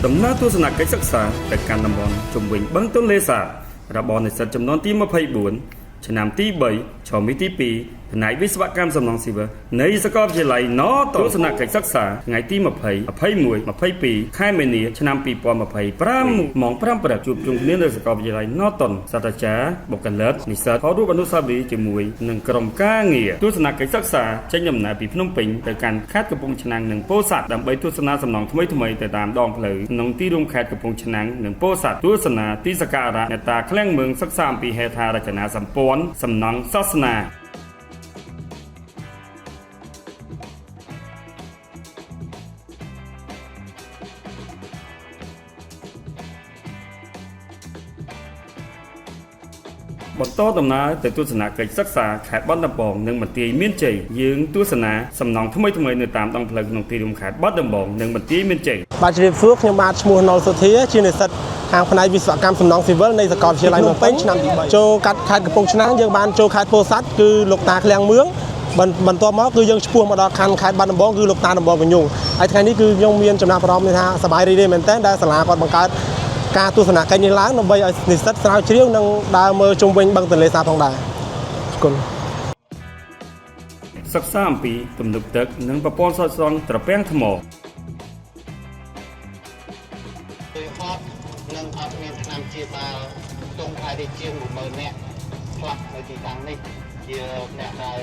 ដំណើរទស្សនកិច្ចសិក្សាទៅកាន់តំបន់ជុំវិញបឹងទន្លេសាបរបស់និស្សិតចំនួនទី24ឆ្នាំទី3ឆមាសទី2ផ្នែកវិស្វកម្មសំណង់ស៊ីវិលនៃសាកលវិទ្យាល័យណតទស្សនកិច្ចសិក្សាថ្ងៃទី20 21 22ខែមីនាឆ្នាំ2025ម៉ោង5ព្រឹកជួបជុំគ្នានៅសាកលវិទ្យាល័យណតសាស្ត្រាចារ្យបុគ្គលិកនិស្សិតខរូបអនុស្សាវរីយ៍ជាមួយនឹងក្រុមការងារទស្សនកិច្ចសិក្សាចេញដំណើរពីភ្នំពេញទៅកាន់ខេត្តកំពង់ឆ្នាំងនិងពោធិ៍សាត់ដើម្បីទស្សនាសំណង់ថ្មីៗទៅតាមដងផ្លូវក្នុងទីរួមខេត្តកំពង់ឆ្នាំងនិងពោធិ៍សាត់ទស្សនាទីសក្ការៈអ្នកតាឃ្លាំងមឿងសិក្សាអំពីហេដ្ឋារចនាសម្ព័ន្ធសំណង់សាសនាបន្តដំណើរទៅទស្សនកិច្ចសិក្សាខេត្តបាត់ដំបងនិងបន្ទាយមានជ័យយើងទស្សនាសំណង់ថ្មីៗនៅតាមដងផ្លូវក្នុងទីរួមខេត្តបាត់ដំបងនិងបន្ទាយមានជ័យបាទជម្រាបសួរខ្ញុំបាទឈ្មោះណុលសុធាជានិស្សិតខាងផ្នែកវិស្វកម្មសំណង់ស៊ីវិលនៃសាកលវិទ្យាល័យភ្នំពេញឆ្នាំទី3ចូលកាត់ខេត្តកំពង់ឆ្នាំងយើងបានចូលខេត្តពោធិ៍សាត់គឺលោកតាឃ្លាំងមឿងបន្ទាប់មកគឺយើងឆ្ពោះមកដល់ខេត្តបាត់ដំបងគឺលោកតាដំបងកញ្ញូងហើយថ្ងៃនេះគឺខ្ញុំមានចំណាប់អារម្មណ៍ថាសប្បាយរីករាយមែនទែនដែលសាលាគាត់បង្កើតការទស្សនកិច្ចនេះឡើងដើម្បីឲ្យនិស្សិតស្រាវជ្រាវនិងដើរមើលជុំវិញបឹងទន្លេសាបផងដែរអរគុណសិក្សាអំពីទំនប់ទឹកនិងប្រព័ន្ធស្រោចស្រង់ត្រពាំងថ្មនឹងអត់មានឆ្នាំជាបាលទងខែទីជាង 10000 នាក់ឆ្លាប់នៅទីតាំងនេះជាអ្នកដែល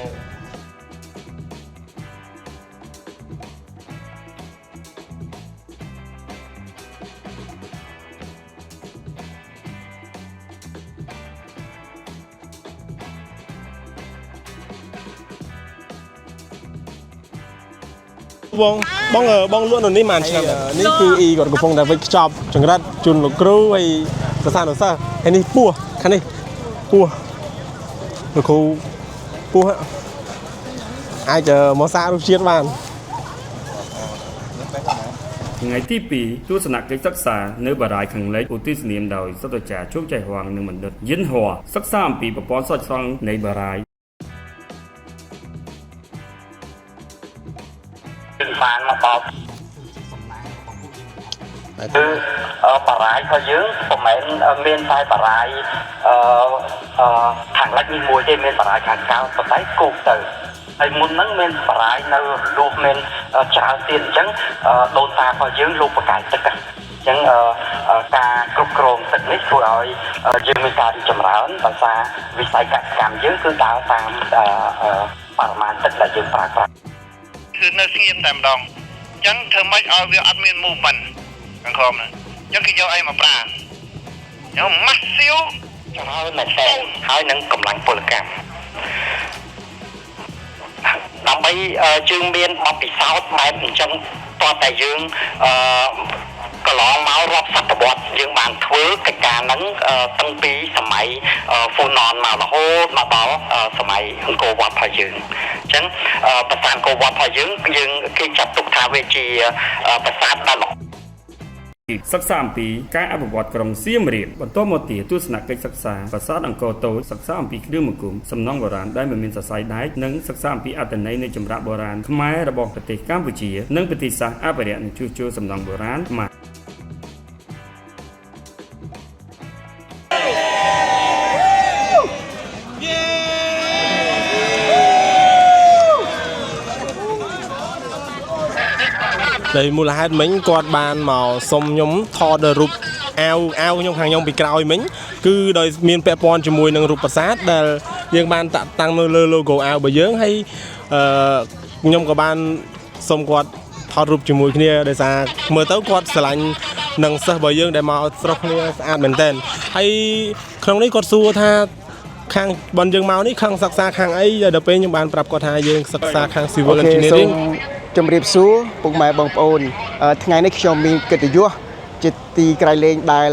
បងលក់នៅនេះបានឆ្នាំនេះគឺអ៊ីគាត់កំពុងតែវិចខ្ចប់ចង្រិតជូនលោកគ្រូហើយសិស្សានុសិស្សហើយនេះពោះខាងនេះពោះលោកគ្រូពោះអាចមកសាករសជាតិបានថ្ងៃទី2ទស្សនកិច្ចសិក្សានៅបារាយណ៍ខាងលិចឧទ្ទិសនាមដោយសាស្ត្រាចារ្យជោគជ័យហួងនិងបណ្ឌិតយិនហួរសិក្សាអំពីប្រព័ន្ធស្រោចស្រង់នៃបារាយណ៍បានមកដល់គឺបារាយណ៍របស់យើងមិនមែនមានតែបារាយណ៍ខាងលិចនេះមួយទេមានបារាយណ៍ខាងក្រៅប៉ុន្តែគូសទៅហើយមុនហ្នឹងមានបារាយណ៍នៅលួសមានច្រើនទៀតអញ្ចឹងដូនតារបស់យើងលោកបកាយទឹកអញ្ចឹងការគ្រប់គ្រងទឹកនេះធ្វើឲ្យយើងមានការរីកចម្រើនដោយសារវិស័យកសិកម្មយើងគឺដើរតាមបរិមាណទឹកដែលយើងប្រើប្រាស់គឺនៅស្ងៀមតែម្ដងអញ្ចឹងធ្វើម៉េចឲ្យវាអត់មាន movement ខាងក្រោមហ្នឹងអញ្ចឹងគេយកអីមកប្រើយកម៉ាស់ស៊ីវច្រើនមែនតើហើយនឹងកម្លាំងពលកម្មដើម្បីយើងមានបទពិសោធន៍បែបអញ្ចឹងតើតែយើងកន្លងមករាប់សតវត្សយើងបានធ្វើកិច្ចការហ្នឹងតាំងពីសម័យហ្វូណនមករហូតមកដល់សម័យអង្គរវត្តរបស់យើងអញ្ចឹងប្រាសាទអង្គរវត្តរបស់យើងគេចាត់ទុកថាវាជាប្រាសាទដែលសិក្សាអំពីការអភិវឌ្ឍក្រុងសៀមរាបបន្តមកទៀតទស្សនកិច្ចសិក្សាប្រាសាទអង្គរតូចសិក្សាអំពីគ្រឿងមង្គមសំណង់បុរាណដែលមិនមានសរសៃដែកនិងសិក្សាអំពីអត្ថន័យនៃចម្លាក់បុរាណខ្មែររបស់ប្រទេសកម្ពុជានិងប្រទេសសាសអភិរក្សនិងជួសជុលសំណង់បុរាណខ្មែរដោយមូលហេតុមិញគាត់បានមកសុំខ្ញុំថតរូបអាវខ្ញុំខាងខ្ញុំពីក្រោយមិញគឺដោយមានពាក់ព័ន្ធជាមួយនឹងរូបប្រាសាទដែលយើងបានតាំងនៅលើ logo អាវរបស់យើងហើយខ្ញុំក៏បានសុំគាត់ថតរូបជាមួយគ្នាដោយសារមើលទៅគាត់ស្រឡាញ់នឹងសិស្សរបស់យើងដែលមកស្រុកគ្នាស្អាតមែនទែនហើយក្នុងនេះគាត់សួរថាខាងបនយើងមកនេះខាងសិក្សាខាងអីដល់ពេលខ្ញុំបានប្រាប់គាត់ថាយើងសិក្សាខាង Civil Engineeringជំរាបសួរពុកម៉ែបងប្អូនថ្ងៃនេះខ្ញុំមានកិត្តិយសជាទីក្រៃលែងដែល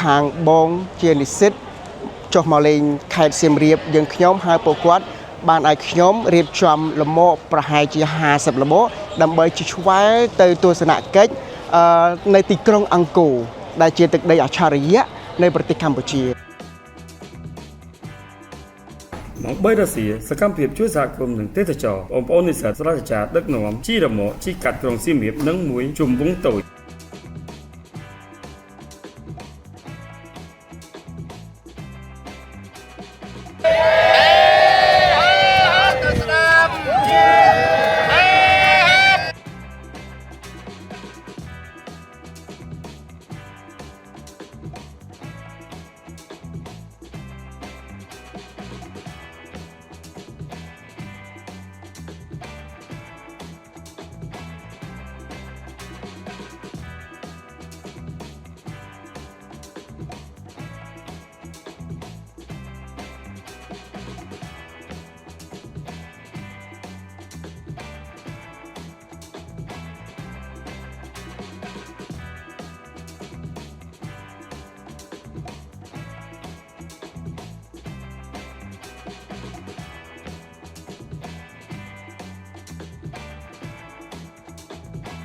ខាងបងជានិស្សិតចុះមកលេងខេត្តសៀមរាបយើងខ្ញុំហើយពួកគាត់បានឲ្យខ្ញុំរៀបចំលំមកប្រហែលជា50លំមកដើម្បីជិះឆ្វែលទៅទស្សនកិច្ចនៅទីក្រុងអង្គរដែលជាទឹកដីអច្ឆរិយៈនៃប្រទេសកម្ពុជាម៉ោង3រសៀលសកម្មភាពជួយសហគមន៍និងទេសចរបងប្អូននិស្សិតសាស្ត្រាចារ្យដឹកនាំជីរ៉ាម៉ូជីកាត់ក្រុងសៀមរាបនិងមួយជុំវងតូច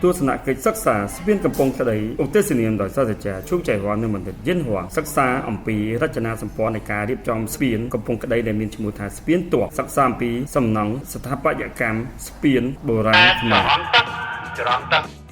ទស្សនកិច្ចសិក្សាស្ពានកំពង់ក្តីឧទ្ទិសនាមដោយសាស្ត្រាចារ្យឈូកចៃវ៉ាន់និងបណ្ឌិតយិនហួងសិក្សាអំពីរចនាសម្ព័ន្ធនៃការរៀបចំស្ពានកំពង់ក្តីដែលមានឈ្មោះថាស្ពានទ័ពសិក្សាអំពីសំណង់ស្ថាបត្យកម្មស្ពានបុរាណខ្មែរ ច្រំទឹក